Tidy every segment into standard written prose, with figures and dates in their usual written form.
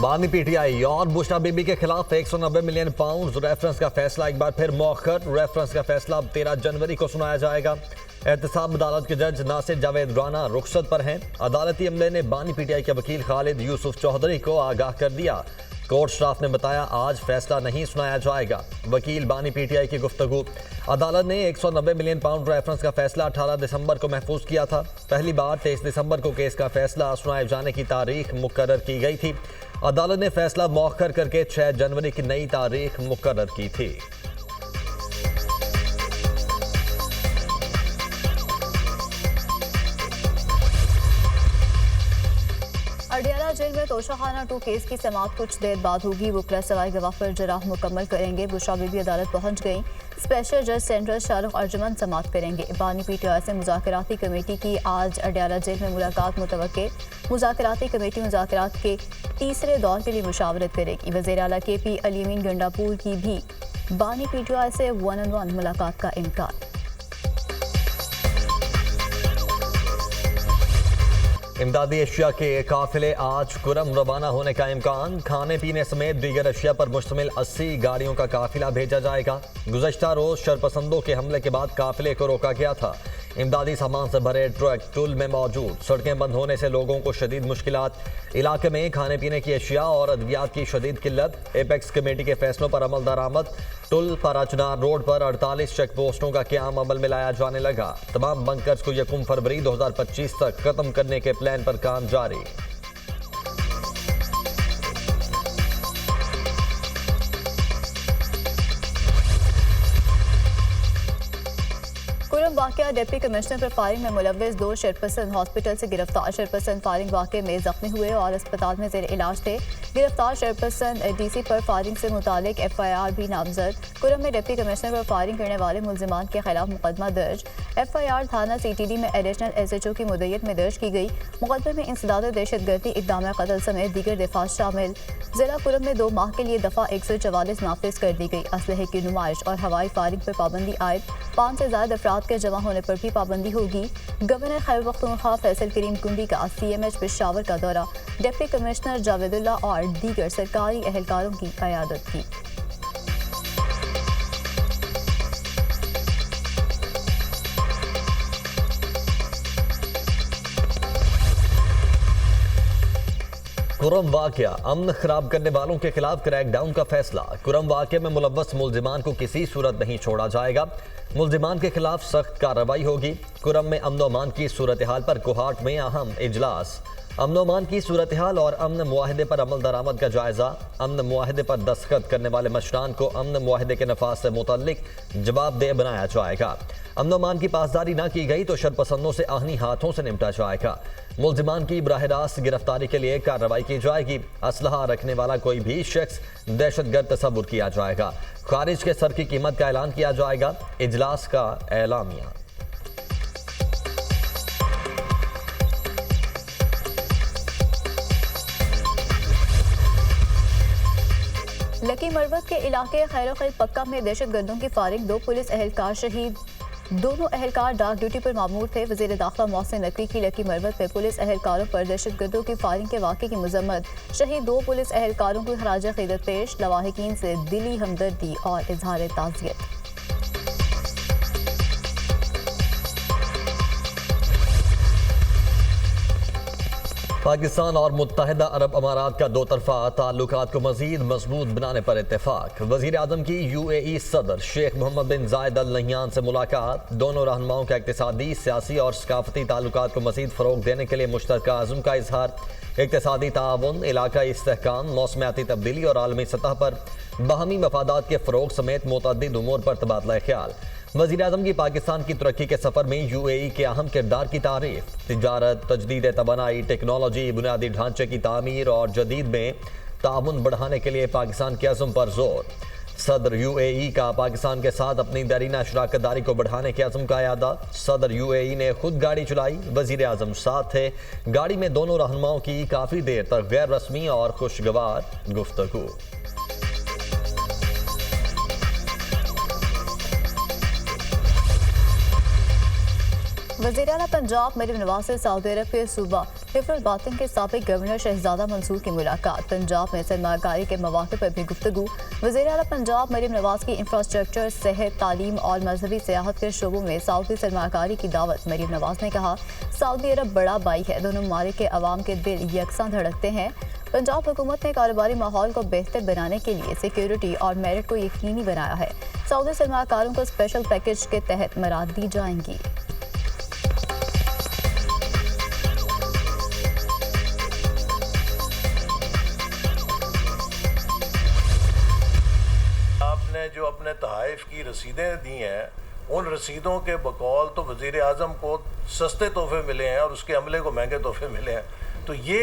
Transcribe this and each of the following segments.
बानी पीटीआई और बुशरा बीबी के खिलाफ 190 मिलियन पाउंड रेफरेंस का फैसला एक बार फिर मौखर। रेफरेंस का फैसला अब 13 जनवरी को सुनाया जाएगा। एहतसाब अदालत के जज नासिर जावेद राना रुखसत पर हैं। अदालती अमले ने बानी पीटीआई के वकील खालिद यूसुफ चौधरी को आगाह कर दिया। कोर्ट स्टाफ ने बताया आज फैसला नहीं सुनाया जाएगा। वकील बानी पीटीआई की गुफ्तगू। अदालत ने 190 मिलियन पाउंड रेफरेंस का फैसला 18 दिसंबर को महफूज किया था। पहली बार 23 दिसंबर को केस का फैसला सुनाए जाने की तारीख मुकर्रर की गई थी। अदालत ने फैसला मौखर करके 6 जनवरी की नई तारीख मुकर्रर की थी। अडियाला जेल में तोशाखाना 2 केस की समाअत कुछ देर बाद होगी। वकील सवाई गवाह पर जराह मुकम्मल करेंगे। बुशरा बीबी अदालत पहुंच गई। स्पेशल जज सेंट्रल शाहरुख अर्जुमन समाअत करेंगे। बानी पीटीआई से मुज़ाकराती कमेटी की आज अडियाला जेल में मुलाकात मुतवक्के। मुज़ाकराती कमेटी मुज़ाकरात के तीसरे दौर के लिए मुशावरत करेगी। वज़ीर आला KP अलीमीन गंडापुर की भी बानी पीटीआई से 1-on-1 मुलाकात का इम्कान। इमदादी अशिया के काफिले आज कुरम रवाना होने का इम्कान। खाने पीने समेत दीगर अशिया पर मुश्तमिल 80 गाड़ियों का काफिला भेजा जाएगा। गुज़श्ता रोज शरपसंदों के हमले के बाद काफिले को रोका गया था। इमदादी सामान से भरे ट्रक टुल में मौजूद। सड़कें बंद होने से लोगों को शदीद मुश्किलात। इलाके में खाने पीने की अशिया और अद्वियात की शदीद किल्लत। एपेक्स कमेटी के फैसलों पर अमल दरामद। टुल पाराचनार रोड पर 48 चेक पोस्टों का क्याम अमल में लाया जाने लगा। तमाम बंकर्स को 1 फरवरी 2025 तक खत्म करने के प्लान पर काम जारी। कुरम वाक़या डिप्टी कमिश्नर पर फायरिंग में मुलव्वस 2 शरपसंद हॉस्पिटल से गिरफ्तार। शरपसंद फायरिंग वाक़े में जख्मी हुए और अस्पताल में जेर इलाज थे। गिरफ्तार शरपसंद DC पर फायरिंग से मुतालिक FIR भी नामजद। कुरम में डिप्टी कमिश्नर पर फायरिंग करने वाले मुलजिमान के खिलाफ मुकदमा दर्ज। FIR थाना CTD में एडिशनल SHO की मुद्दत में दर्ज की गई। मुकदमे में इंसदाद दहशतगर्दी इक़दाम कत्ल समेत दीगर दफात शामिल। जिला कुरम में 2 माह के लिए दफ़ा 144 नाफिज कर दी गई। असलहे की नुमाइश और हवाई फायरिंग पर पाबंदी आयद। 5 से ज़्यादा अफराद के जमा होने पर भी पाबंदी होगी। गवर्नर खैबर पख्तूनख्वा फैसल करीम कुंडी का CMH पेशावर का दौरा। डिप्टी कमिश्नर जावेदुल्ला और दीगर सरकारी एहलकारों की क़यादत की। कुरम वाक़या अमन खराब करने वालों के खिलाफ क्रैकडाउन का फैसला। कुरम वाक़े में मुलव्वस मुलजिमान को किसी सूरत नहीं छोड़ा जाएगा। मुलजिमान के खिलाफ सख्त कार्रवाई होगी। कुरम में अमन अमान की सूरत हाल पर कोहाट में अहम इजलास। अमन अमान की सूरत हाल और अमन मुआहदे पर अमल दरामद का जायजा। अमन मुआहदे पर दस्तखत करने वाले मशरान को अमन मुआहदे के नफाज से मुतल्लिक जवाबदेह बनाया जाएगा। अमन अमान की पासदारी न की गई तो शरपसंदों से आहनी हाथों से निपटा जाएगा। मुलजिमान की बराह रास्त गिरफ्तारी के लिए कार्रवाई की जाएगी। असलहा रखने वाला कोई भी शख्स दहशतगर्द तस्वुर किया जाएगा। खारिज के सर की कीमत का ऐलान किया जाएगा। इजलास का एलामिया। लकी मरवत के इलाके खैर पक्का में दहशतगर्दों की फायरिंग। 2 पुलिस एहलकार शहीद। दोनों एहलकार डाक ड्यूटी पर मामूर थे। वज़ीर दाखिला मोहसिन नकवी की लकी मरवत में पुलिस एहलकारों पर दहशतगर्दों की फायरिंग के वाक़े की मजम्मत। शहीद 2 पुलिस एहलकारों को खराज अक़ीदत पेश। लवाहिकीन से दिली हमदर्दी और इजहार ताज़ियत। पाकिस्तान और मुत्तहिदा अरब अमारात का 2 तरफा ताल्लुकात को मजीद मजबूत बनाने पर इत्तेफाक। वज़ीर आज़म की UAE सदर शेख मोहम्मद बिन जायद अल नह्यान से मुलाकात। दोनों रहनुमाओं का इक़्तिसादी, सियासी और सकाफती ताल्लुकात को मजीद फ़रोग़ देने के लिए मुश्तरका अज़्म का इजहार। इक़्तिसादी ताउन, इलाकाई इस्तेहकाम, मौसमियाती तब्दीली और आलमी सतह पर बाहमी मफादात के फ़रोग़ समेत मुतअद्दिद उमूर पर तबादला ख्याल। वज़ीर आज़म की पाकिस्तान की तरक्की के सफ़र में UAE के अहम किरदार की तारीफ। तिजारत, तजदीद तवानाई, टेक्नोलॉजी, बुनियादी ढांचे की तामीर और जदीद में ताउन बढ़ाने के लिए पाकिस्तान के अज़्म पर जोर। सदर UAE का पाकिस्तान के साथ अपनी दरीना शराकत दारी को बढ़ाने के अज़्म का यादा। सदर UAE ने खुद गाड़ी चलाई, वज़ीर आज़म साथ थे। गाड़ी में दोनों रहनुमाओं की काफ़ी देर तक गैर रस्मी और खुशगवार गुफ्तगू। वज़ीर आला पंजाब मरीम नवाज से सऊदी अरब के सूबा हिफ्रुल बातिन के साबिक गवर्नर शहजादा मंसूर की मुलाकात, पंजाब में सरमाकारी के मौके पर भी गुफ्तगू। वज़ीर आला पंजाब मरीम नवाज की इंफ्रास्ट्रक्चर, सेहत, तालीम और मजहबी सियाहत के शोबों में सऊदी सरमाकारी की दावत। मरीम नवाज ने कहा, सऊदी अरब बड़ा भाई है, दोनों ममालिक के अवाम के दिल यकसां धड़कते हैं। पंजाब हुकूमत ने कारोबारी माहौल को बेहतर बनाने के लिए सिक्योरिटी और मेरिट को यकीनी बनाया है। सऊदी सरमाकारों को स्पेशल पैकेज के तहत मराद दी जाएंगी। आपने जो अपने तहाइफ की रसीदें दी हैं, उन रसीदों के बकौल तो वज़ीर आज़म को सस्ते तोहफे मिले हैं और उसके अमले को महंगे तोहफे मिले हैं। तो ये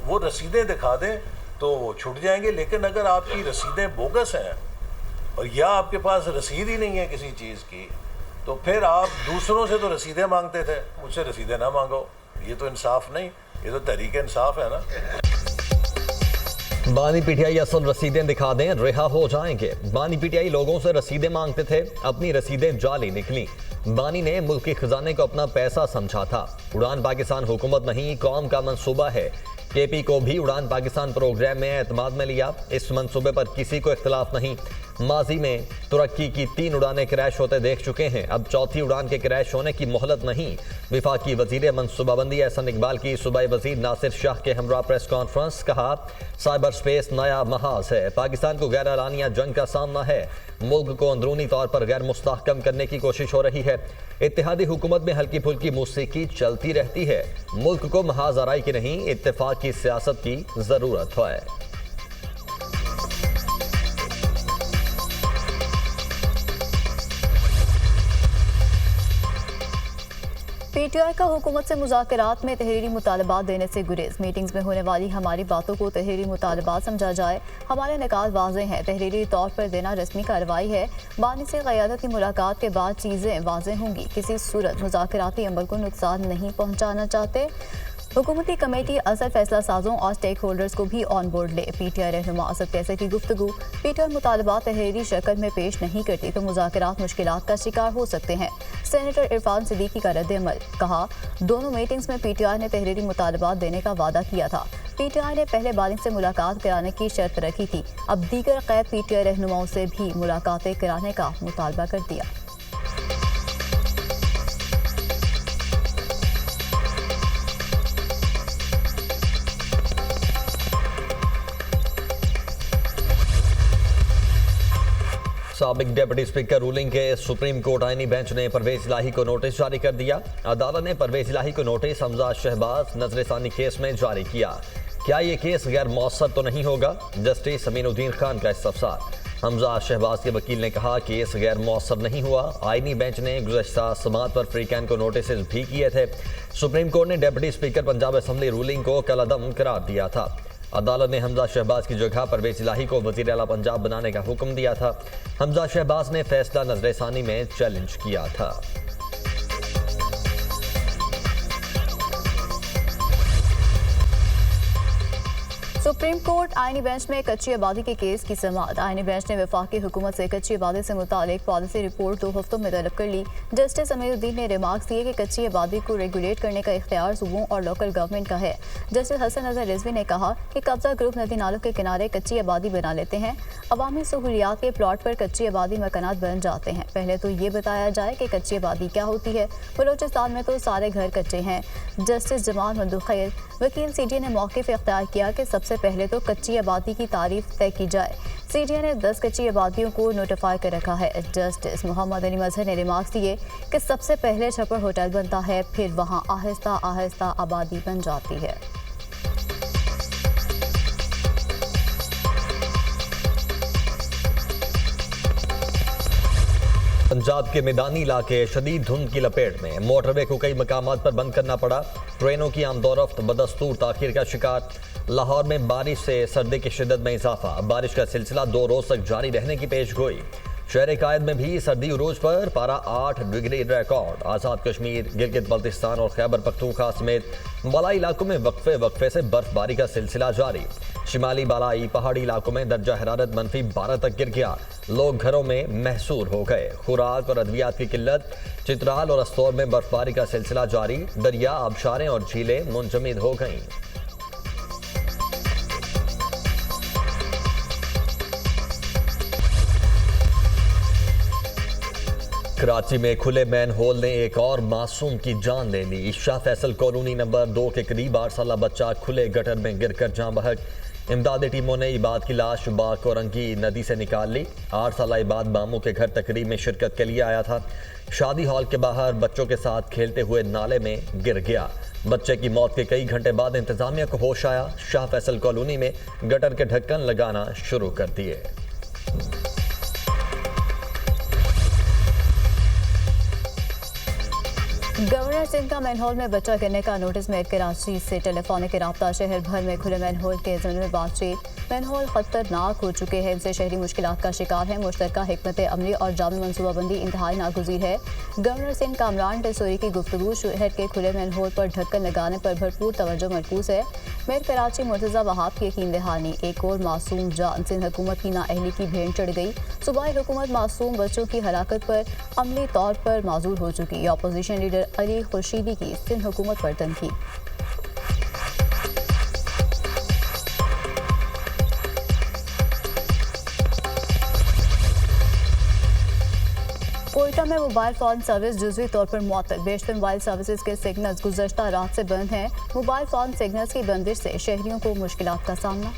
वो रसीदें दिखा दें तो वो छूट जाएंगे। लेकिन अगर आपकी रसीदें बोगस हैं और या आपके पास रसीद ही नहीं है किसी चीज़ की, तो फिर आप दूसरों से तो रसीदें मांगते थे, मुझसे रसीदें ना मांगो। ये तो इंसाफ नहीं, ये तो तहरीक इंसाफ है ना। बानी पीटीआई असल रसीदें दिखा दें, रिहा हो जाएंगे। बानी पीटीआई लोगों से रसीदें मांगते थे, अपनी रसीदें जाली निकली। बानी ने मुल्क के खजाने को अपना पैसा समझा था। उड़ान पाकिस्तान हुकूमत नहीं, कौम का मंसूबा है। केपी को भी उड़ान पाकिस्तान प्रोग्राम में एतमाद में लिया। इस मंसूबे पर किसी को इख्तलाफ नहीं। माजी में तुर्की की 3 उड़ानें क्रैश होते देख चुके हैं, अब चौथी उड़ान के क्रैश होने की मोहलत नहीं। विफाकी वजीर मनसूबाबंदी एहसन इकबाल की सूबाई वजीर नासिर शाह के हमरा प्रेस कॉन्फ्रेंस। कहा, साइबर स्पेस नया महाज है, पाकिस्तान को गैर एलानिया जंग का सामना है। मुल्क को अंदरूनी तौर पर गैर मुस्तहकम करने की कोशिश हो रही है। इत्तेहादी हुकूमत में हल्की फुल्की मौसीकी चलती रहती है। मुल्क को महाज आराई की नहीं, इत्तेफाक की सियासत की जरूरत है। पीटीआई का हुकूमत से मुज़ाकरात में तहरीरी मुतालबात देने से गुरेज। मीटिंग्स में होने वाली हमारी बातों को तहरीरी मुतालबात समझा जाए। हमारे निकाल वाज़ेह हैं, तहरीरी तौर पर देना रस्मी कार्रवाई है। बानी से क़यादत की मुलाकात के बाद चीज़ें वाज़ेह होंगी। किसी सूरत मुज़ाकराती अमल को नुकसान नहीं पहुँचाना चाहते। हुकूमती कमेटी असल फैसला साजों और स्टेक होल्डर्स को भी ऑन बोर्ड ले। पीटीआई रहनुमा असद कैसे की गुफ्तगू, पीटीआई मुतालबात तहरीरी शक्ल में पेश नहीं करती तो मुज़ाकरात मुश्किलात का शिकार हो सकते हैं। सेनेटर इरफान सिद्दीकी का रद्द-ए-अमल। कहा, दोनों मीटिंग्स में पीटीआई ने तहरीरी मुतालबात देने का वादा किया था। पीटीआई ने पहले बालिग से मुलाकात कराने की शर्त रखी थी, अब दीगर कैद पीटीआई रहनुमाओं से भी मुलाकातें कराने का मुतालबा कर दिया। साबिक डिप्टी स्पीकर रूलिंग के सुप्रीम कोर्ट आईनी बेंच ने परवेज इलाही को नोटिस जारी कर दिया। अदालत ने परवेज इलाही को नोटिस हमजा शहबाज नजरसानी केस में जारी किया। क्या ये केस गैर मौसर तो नहीं होगा? जस्टिस अमीनुद्दीन खान का इस्तफसार। हमजा शहबाज के वकील ने कहा, केस गैर मौसर नहीं हुआ। आईनी बेंच ने गुज़श्ता समात पर फ्रीकैन को नोटिस भी किए थे। सुप्रीम कोर्ट ने deputy speaker Punjab assembly ruling को कलअदम करार दिया था। अदालत ने हमजा शहबाज की जगह परवेज इलाही को वज़ीर आला पंजाब बनाने का हुक्म दिया था। हमजा शहबाज ने फैसला नजरसानी में चैलेंज किया था। सुप्रीम कोर्ट आईनी बेंच में कच्ची आबादी के केस की समाअत। आईनी बेंच ने वफाकी हुकूमत से कच्ची आबादी से मुतालिक पॉलिसी रिपोर्ट 2 हफ्तों में तलब कर ली। जस्टिस अमीरुद्दीन ने रिमार्क्स दिए कि कच्ची आबादी को रेगुलेट करने का इख्तियार सूबों और लोकल गवर्नमेंट का है। जस्टिस हसन अजहर रिजवी ने कहा कि कब्जा ग्रुप नदी नालों के किनारे कच्ची आबादी बना लेते हैं। अवामी सहूलियात के प्लॉट पर कच्ची आबादी मकानात बन जाते हैं। पहले तो ये बताया जाए कि कच्ची आबादी क्या होती है। बलोचिस्तान में तो सारे घर कच्चे हैं। जस्टिस जमाल मंदुखैर वकील सीडीए ने मौक़िफ़ इख्तियार किया कि सबसे पहले तो कच्ची आबादी की तारीफ तय की जाए। सीडीए ने 10 कच्ची आबादियों को नोटिफाई कर रखा है। जस्टिस मोहम्मद अली मजहर ने रिमार्क्स दिए कि सबसे पहले छप्पर होटल बनता है, फिर वहाँ आहिस्ता आहिस्ता आबादी बन जाती है। पंजाब के मैदानी इलाके शदीद धुंध की लपेट में, मोटरवे को कई मकामात पर बंद करना पड़ा। ट्रेनों की आमदोरफ्त बदस्तूर ताखीर का शिकार। लाहौर में बारिश से सर्दी की शिद्दत में इजाफा। बारिश का सिलसिला 2 रोज तक जारी रहने की पेशगोई। शहर कायद में भी सर्दी उरूज पर पारा 8 डिग्री रिकॉर्ड। आज़ाद कश्मीर, गिलगित बल्तिस्तान और खैबर पख्तूनख्वा समेत बालाई इलाकों में वक्फे से बर्फबारी का सिलसिला जारी। शिमाली बालाई पहाड़ी इलाकों में दर्जा हरारत -12 तक गिर गया। लोग घरों में महसूर हो गए। खुराक और अद्वियात की किल्लत। चित्राल और अस्तौर में बर्फबारी का सिलसिला जारी। दरिया, आबशारें और झीलें मुंजमद हो गईं। कराची में खुले मैन होल ने एक और मासूम की जान ले ली। शाह फैसल कॉलोनी नंबर 2 के करीब 8 साला बच्चा खुले गटर में गिरकर जान बहक। इमदादी टीमों ने इबाद की लाश बाकोरंगी नदी से निकाल ली। 8 साला इबाद मामू के घर तकरीब में शिरकत के लिए आया था। शादी हॉल के बाहर बच्चों के साथ खेलते हुए नाले में गिर गया। बच्चे की मौत के कई घंटे बाद इंतजामिया को होश आया। शाह फैसल कॉलोनी में गटर के ढक्कन लगाना शुरू कर दिए। गवर्नर सिंह का मैनहोल में बच्चा गिरने का नोटिस में कराची से टेलीफोनिक राब्ता। शहर भर में खुले मैनहोल के ज़मन में बातचीत। मैनहोल खतरनाक हो चुके हैं, इनसे शहरी मुश्किलात का शिकार है। मुश्तरका हिकमत अमली और जामी मनसूबाबंदी इंतहाई नागुज़ीर है। गवर्नर सिंह कामरान टेसोरी की गुफ्तगू शहर के खुले मैनहोल पर ढक्कन लगाने पर भरपूर तवज्जो मरकूज़ है। मेयर कराची मुर्तज़ा वहाब की यकीन दहानी। एक और मासूम जान सिंध हुकूमत की नाअहली की भेंट चढ़ गई। सूबाई हुकूमत मासूम बच्चों की हलाकत पर अमली तौर पर माजूर हो चुकी। अपोजिशन लीडर अली खुर्शीदी की सिंध हुकूमत पर तनकीद। कोयटा में मोबाइल फ़ोन सर्विस जुज़वी तौर पर मुअत्तल। बेशतर मोबाइल सर्विसेज के सिग्नल्स गुज़श्ता रात से बंद हैं। मोबाइल फ़ोन सिग्नल्स की बंदिश से शहरियों को मुश्किलात का सामना।